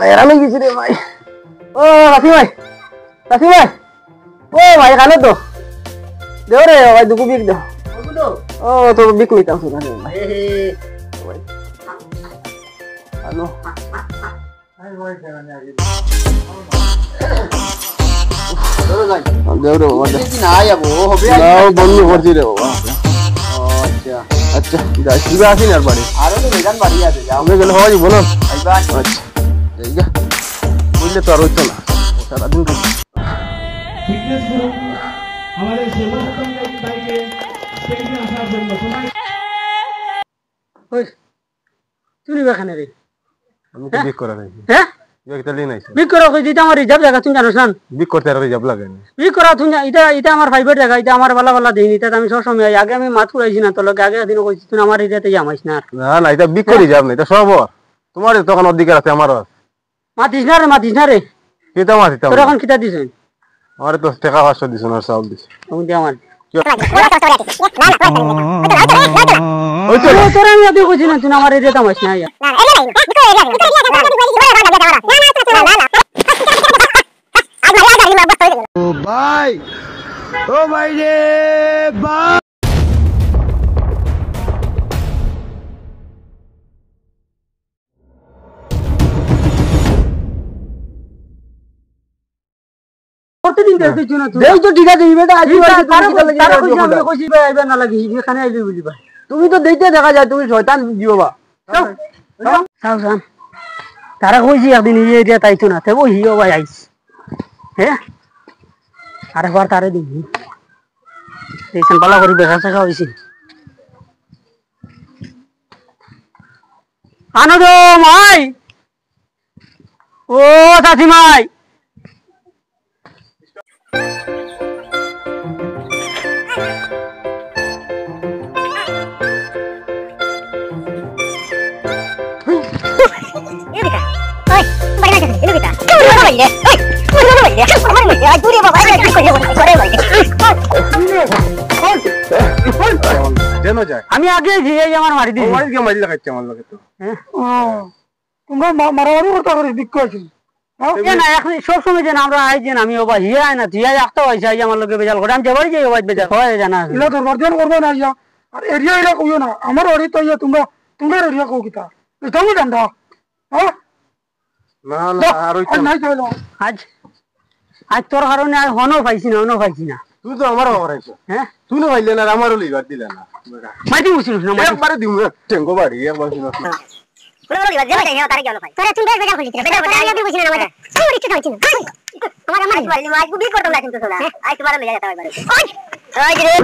Heran lagi sih Mai. Oh, kasih Mai. Kasih Mai. Oh, Mai kanan tuh. Dia udah ya, Mai duku big tuh. Oh, tuh big nih langsung kan Mai. Anu. Dia udah ada. Naya bu, hobi aja. Nah, bonu kerja deh. Oh, acha. अच्छा इधर सीधा आसी यार बाड़ी आरो तो मैदान बाड़ी है जाओ हमें गल हो जी बोलो आई बात अच्छा जाएगा बोले तो आरो चला सारा दिन का फिटनेस गुरु हमारे सेवासदन भाई के स्टेज में आसार जन्म सुना ओए तूने बखाने रे আমি তো বিক করা নাই हैं বিক তলি নাই बिक करो कोई जीता हमारी जब जाएगा तुम जानो सन বিক করতে আর জব লাগে না बिक करो तुम इधर इधर हमारा फाइबर जाएगा इधर हमारा वाला दिन इधर हम सो समय आगे हमें माथ उड़ाई ना तो लोग आगे दिन कोई तुम हमारे इधर ते जामाइस ना না না এটা বিক করি যাব না এটা সব তোমার তখন অধিকার আছে আমার मातिस ना रे কিটা মাতি তোর এখন কিটা দিছেন আমার তো টাকা 500 দিছ না সব দিছ তুমি দে আমার ওই তো তোর আমি আদি কইছি না তুই আমার এরিয়া তামাইস না ইয়া ओ भाई रे भाई প্রতিদিন দেখছিস না তুই দেখ তো ঠিক আছে বেটা আজ তারা কইছি আমি কইছি ভাই আইবা না লাগি এখানে আইলি বুঝি ভাই তুমি তো দেখতে দেখা যায় তুমি শয়তান জিওবা সাউসান তারা কইছি একদিন এই এরিয়া তাইতো না তেও হিও ভাই আইস হ্যাঁ আরেকবার তারে দিবি এইখান পালা করি বেসা থাকা হইছে আনন্দ মাই ও চাচি মাই যেন যায় আমি আগে গিয়ে আমার মারি দিই তোমার কি মারি লাগাইছে আমার লাগে তো তোমরা মারামারি করতে পারি বিক্ষ আছে না এখন সব সময় যেন আমরা আই যেন আমি ওবা হিয়া আয় না তুই আসতে হয়েছে আই আমার লোকে বেজাল করে আমি যাবারই যাই ওবাই বেজাল হয় জানা ইলা দরবার দিন করবে না ইয়া আর এরিয়া ইলা কইও না আমার ওরি তো ইয়া তোমরা এরিয়া কও কিতা এটা আমি জানদা হ্যাঁ না না আর ওই নাই চাইলো আজ আজ তোর কারণে আর হনো পাইছি না তুই তো আমারও হরাইছ হ্যাঁ তুই না হইলে না আমারও লিভার দিলা না মাইটি বুঝছিস না একবারে দিমু টেঙ্গো বাড়ি একবার শুনো পুরো লিভার জেলা দেয় তারে কেন পাই তোরা তুমি বেজাল খুলিস বেজাল আমি বুঝিনা না আমাদের আমি রিচে যাচ্ছি না আমার বাড়ি মাছ বুবি করতাম না কিন্তু তোরা আজ তোমার লিয়ে যেতে হবে ওই রে